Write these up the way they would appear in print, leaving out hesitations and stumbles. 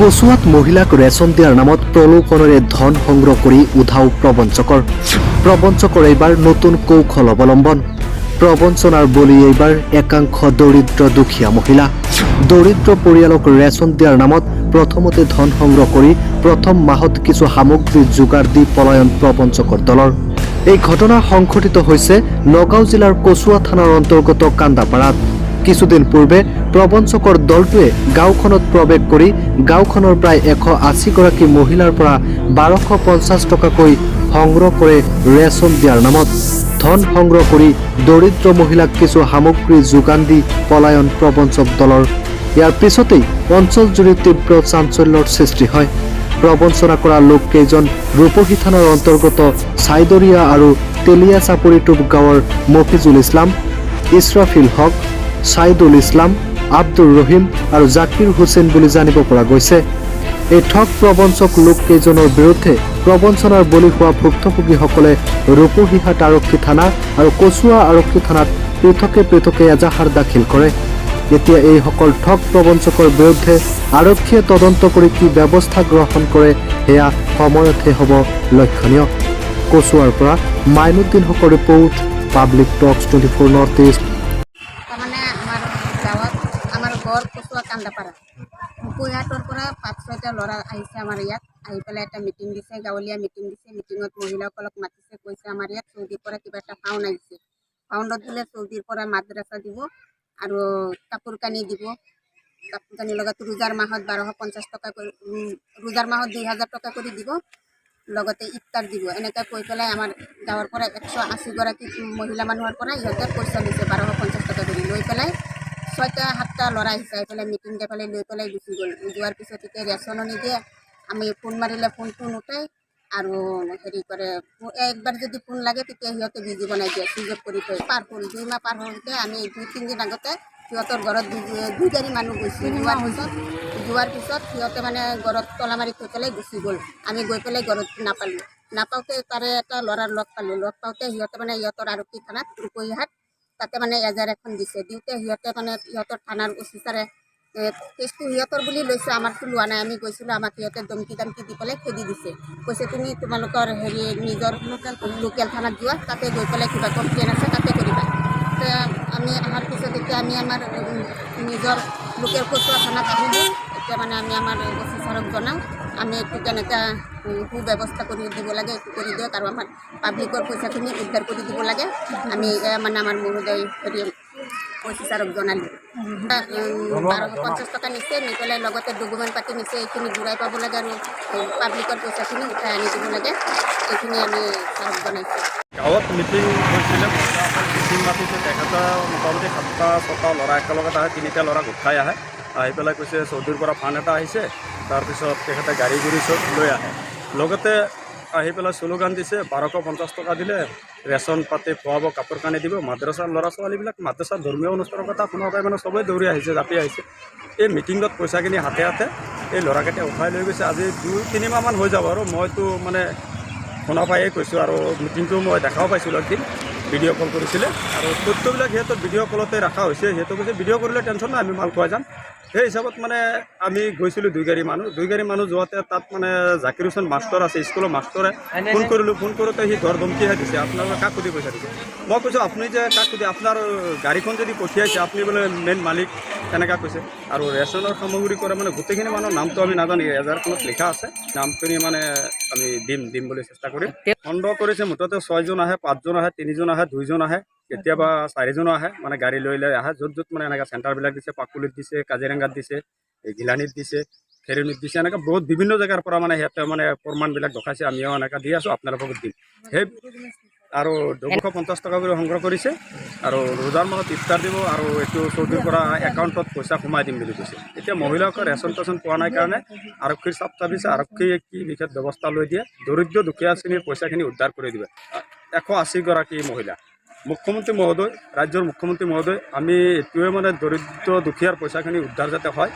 কচুৱাত মহিলাক ৰেচন দিয়াৰ নামত প্ৰলোভনেৰে ধন সংগ্ৰহ কৰি উধাও প্ৰবঞ্চকৰ এইবাৰ নতুন কৌশল অৱলম্বন। প্ৰবঞ্চনাৰ বলি এইবাৰ একাংশ দৰিদ্ৰ দুখীয়া মহিলা। দৰিদ্ৰ পৰিয়ালক ৰেচন দিয়াৰ নামত প্ৰথমতে ধন সংগ্ৰহ কৰি প্ৰথম মাহত কিছু সামগ্ৰী যোগাৰ দি পলায়ন প্ৰবঞ্চকৰ দলৰ। এই ঘটনা সংঘটিত হৈছে নগাঁও জিলাৰ কচুৱা থানাৰ অন্তৰ্গত কান্দাপাৰাত। কিছুদিন পূৰ্বে প্ৰবঞ্চকৰ দলটোৱে গাঁওখনত প্ৰৱেশ কৰি গাঁওখনৰ প্ৰায় 180 গৰাকী মহিলাৰ পৰা 1250 টকাকৈ সংগ্ৰহ কৰে ৰেচন দিয়াৰ নামত। ধন সংগ্ৰহ কৰি দৰিদ্ৰ মহিলাক কিছু সামগ্ৰী যোগান দি পলায়ন প্ৰবঞ্চক দলৰ। ইয়াৰ পিছতেই অঞ্চলজুৰি তীব্ৰ চাঞ্চল্যৰ সৃষ্টি হয়। প্ৰবঞ্চনা কৰা লোককেইজন ৰূপহী থানাৰ অন্তৰ্গত চাইদৰিয়া আৰু তেলিয়া চাপৰিটোপ গাঁৱৰ মফিজুল ইছলাম, ইছৰাফিল হক, ছাইদুল ইছলাম, আব্দুৰ ৰহিম আৰু জাকিৰ হুছেইন বুলি জানিব পৰা গৈছে। এই ঠগ প্ৰবঞ্চক লোককেইজনৰ বিৰুদ্ধে প্ৰবঞ্চনাৰ বলি হোৱা ভুক্তভোগীসকলে ৰূপহীহাট আৰক্ষী থানা আৰু কচুৱা আৰক্ষী থানাত পৃথকে এজাহাৰ দাখিল কৰে। এতিয়া এইসকল ঠগ প্ৰবঞ্চকৰ বিৰুদ্ধে আৰক্ষীয়ে তদন্ত কৰি কি ব্যৱস্থা গ্ৰহণ কৰে সেয়া সময়তহে হ'ব লক্ষণীয়। কচুৱাৰ পৰা মাইনুদ্দিন হকৰ ৰিপৰ্ট, পাব্লিক টক্স 24 নৰ্থ ইষ্ট। আমাৰ ঘৰ কচুৱা কান্দাপাৰা। কুইহাটৰ পৰা 5-6টা ল'ৰা আহিছে আমাৰ ইয়াত, আহি পেলাই এটা মিটিং দিছে, গাঁৱলীয়া মিটিং দিছে। মিটিঙত মহিলাসকলক মাতিছে, কৈছে আমাৰ ইয়াত চৌদিৰ পৰা কিবা এটা ফাউণ্ড আহিছে। ফাউণ্ডত বোলে চৌদিৰ পৰা মাদ্ৰাছা দিব আৰু কাপোৰ কানি দিব। কাপোৰ কানিৰ লগত ৰোজাৰ মাহত 1250 টকা কৰি, ৰোজাৰ মাহত 2000 টকা কৰি দিব, লগতে ইফতাৰ দিব। এনেকৈ কৈ পেলাই আমাৰ গাঁৱৰ পৰা 180 গৰাকী মহিলা মানুহৰ পৰা ইহঁতে পইচা দিছে 1250 টকা কৰি। লৈ পেলাই 6টা-7টা ল'ৰা আহিছে, আহি পেলাই মিটিং দি পেলাই লৈ পেলাই গুচি গ'ল। যোৱাৰ পিছত এতিয়া ৰেচনো নিদিয়ে, আমি ফোন মাৰিলে ফোনটো নুঠায় আৰু হেৰি কৰে। একবাৰ যদি ফোন লাগে তেতিয়া সিহঁতে বিজি বনাই দিয়ে, চুইচ অফ কৰি থয়। 2 মাহ পাৰ হওঁতে আমি 2-3 দিন আগতে সিহঁতৰ ঘৰত 2 গাড়ী মানুহ গৈছে। যোৱাৰ পিছত সিহঁতে মানে ঘৰত তলা মাৰি থৈ পেলাই গুচি গ'ল। আমি গৈ পেলাই ঘৰত নাপাওঁতে তাৰে এটা ল'ৰাৰ লগ পালোঁ। লগ পাওঁতে সিহঁতে মানে ইহঁতৰ আৰক্ষী থানাত ৰূপহীহাট তাতে মানে এজাহাৰ এখন দিছে। দিওঁতে সিহঁতে মানে সিহঁতৰ থানাৰ অফিচাৰে কেছটো সিহঁতৰ বুলি লৈছে, আমাৰতো লোৱা নাই। আমি গৈছিলোঁ, আমাক সিহঁতে ধমকি দি পেলাই খেদি দিছে। কৈছে তুমি তোমালোকৰ নিজৰ লোকেল থানাত যোৱা, তাতে গৈ পেলাই কিবা কমপ্লেইন আছে তাতে কৰিবা। আমি অহাৰ পিছত এতিয়া আমি আমাৰ নিজৰ লোকেল কচুৱা থানাত আহিলোঁ। এতিয়া মানে আমি আমাৰ অফিচাৰক জনাওঁ আমি এইটো কেনেকৈ সুব্যৱস্থা কৰি দিব লাগে, এইটো কৰি দিয়ক আৰু আমাৰ পাব্লিকৰ পইচাখিনি উদ্ধাৰ কৰি দিব লাগে। আমি মানে আমাৰ মহোদয় অফিচাৰক জনালোঁ। 1250 টকা নিছে, নি পেলাই লগতে ডকুমেণ্ট পাতি নিছে। এইখিনি ঘূৰাই পাব লাগে আৰু পাব্লিকৰ পইচাখিনি উঠাই আনি দিব লাগে। এইখিনি আমি ছাৰক জনাইছোঁ। গাঁৱত মিটিং হৈছিলে, মিটিং মাতিছে। তেখেতে মোটামুটি 7টা-6টা ল'ৰা একেলগত আহে, 3টা ল'ৰাক উঠাই আহে। আহি পেলাই কৈছে চৌদিৰ পৰা ফাণ্ড এটা আহিছে। তাৰপিছত তেখেতে গাড়ী চব লৈ আহে। লগতে আহি পেলাই শ্লোগান দিছে 1250 টকা দিলে ৰেচন পাতি খুৱাব, কাপোৰ কানি দিব। মাদ্ৰাছাৰ ল'ৰা ছোৱালীবিলাক মাদ্ৰাছাৰ ধৰ্মীয় অনুষ্ঠানৰ কথা শুনা পাই মানে চবেই দৌৰি আহিছে, জাপি আহিছে। এই মিটিঙত পইচাখিনি হাতে এই ল'ৰাকেইটা উঠাই লৈ গৈছে। আজি 2-3 মাহমান হৈ যাব আৰু মইতো মানে শুনা পায়ে কৈছোঁ। আৰু মিটিংটো মই দেখাও পাইছিলোঁ, একদিন ভিডিঅ' কল কৰিছিলে আৰু তথ্যবিলাক সিহঁতৰ ভিডিঅ' কলতে ৰখা হৈছে। সিহঁতে কৈছে ভিডিঅ' কৰিলে টেনশ্যন নাই, আমি মাল খোৱাই যাম। সেই হিচাপত মানে আমি গৈছিলোঁ 2 গাড়ী মানুহ যোৱাতে তাত মানে জাকিৰ হুছেইন মাষ্টৰ আছে, স্কুলৰ মাষ্টৰে ফোন কৰিলোঁ। ফোন কৰোঁতে সি ঘৰ ধমকিহে দিছে, আপোনালোকে কাক সুধি পইচা দিছে। মই কৈছোঁ আপুনি যে কাক সুধি, আপোনাৰ গাড়ীখন যদি পঠিয়াইছে আপুনি বোলে মেইন মালিক, তেনেকৈ কৈছে। আৰু ৰেচনৰ সামগ্ৰী কৰে মানে গোটেইখিনি মানুহৰ নামটো আমি নাজানো, এজাহাৰখনত লিখা আছে। নামখিনি মানে আমি দিম বুলি চেষ্টা কৰিম। সন্দেহ কৰিছে মুঠতে 6জন আহে, 5জন আহে, 3জন আহে, 2জন আহে, কেতিয়াবা 4জনো আহে। মানে গাড়ী লৈ আহে, য'ত মানে এনেকৈ চেণ্টাৰবিলাক দিছে, পাকুলিত দিছে, কাজিৰঙাত দিছে, গিলানীত দিছে, খেৰনিত দিছে, এনেকৈ বহুত বিভিন্ন জেগাৰ পৰা মানে সিহঁতে মানে প্ৰমাণবিলাক দেখাইছে। আমিও এনেকৈ দি আছোঁ, আপোনালোকক দিম। সেই আৰু 250 টকা কৰি সংগ্ৰহ কৰিছে আৰু ৰোজাৰ মাহত ইফতাৰ দিব আৰু এইটো চৌদিৰ পৰা একাউণ্টত পইচা সোমাই দিম বুলি কৈছে। এতিয়া মহিলাসকলে ৰেচন টেচন পোৱা নাই কাৰণে আৰক্ষীৰ চাপ চাপিছে। আৰক্ষীয়ে কি বিশেষ ব্যৱস্থা লৈ দিয়ে, দৰিদ্ৰ দুখীয়া শ্ৰেণীৰ পইচাখিনি উদ্ধাৰ কৰি দিব। 180 গৰাকী মহিলা। মুখ্যমন্ত্ৰী মহোদয়, ৰাজ্যৰ মুখ্যমন্ত্ৰী মহোদয়, আমি এইটোৱে মানে দৰিদ্ৰ দুখীয়াৰ পইচাখিনি উদ্ধাৰ যাতে হয়,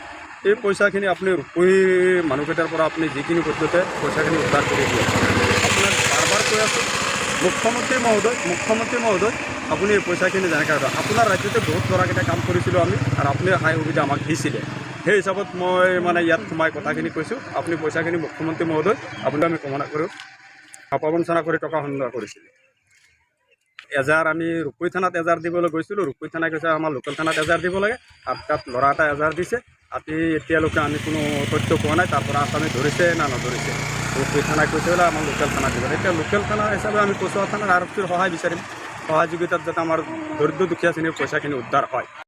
এই পইচাখিনি আপুনি ৰূপহী মানুহকেইটাৰ পৰা আপুনি যিখিনি পদ্ধতিতে পইচাখিনি উদ্ধাৰ কৰি দিয়ে। আপোনাক বাৰ কৈ আছোঁ, মুখ্যমন্ত্ৰী মহোদয়, আপুনি এই পইচাখিনি যেনেকৈ আপোনাৰ ৰাজ্যতে বহুত ল'ৰাকেইটা কাম কৰিছিলোঁ আমি, আৰু আপুনি সহায় সুবিধা আমাক দিছিলে। সেই হিচাপত মই মানে ইয়াত সোমাই কথাখিনি কৈছোঁ। আপুনি পইচাখিনি মুখ্যমন্ত্ৰী মহোদয় আপুনি আমি কামনা কৰোঁ প্ৰবঞ্চনা কৰি টকা সংগ্ৰহ কৰিছিলোঁ। এজাৰ আমি ৰূপৈ থানাত এজাৰ দিবলৈ গৈছিলোঁ। ৰূপৈ থানাই কৈছে আমাৰ লোকেল থানাত এজাৰ দিব লাগে। তাত ল'ৰা এটা এজাৰ দিছে। এতিয়ালৈকে আমি কোনো তথ্য পোৱা নাই তাৰ পৰা আসামে ধৰিছে না নধৰিছে। ৰূপৈ থানাই কৈছে বোলে আমাৰ লোকেল থানা দিব। এতিয়া লোকেল থানা হিচাপে আমি কচুৱা থানাৰ আৰক্ষীৰ সহায় বিচাৰিম। সহযোগিতাত যাতে আমাৰ দৰিদ্ৰ দুখীয়া শ্ৰেণীৰ পইচাখিনি উদ্ধাৰ হয়।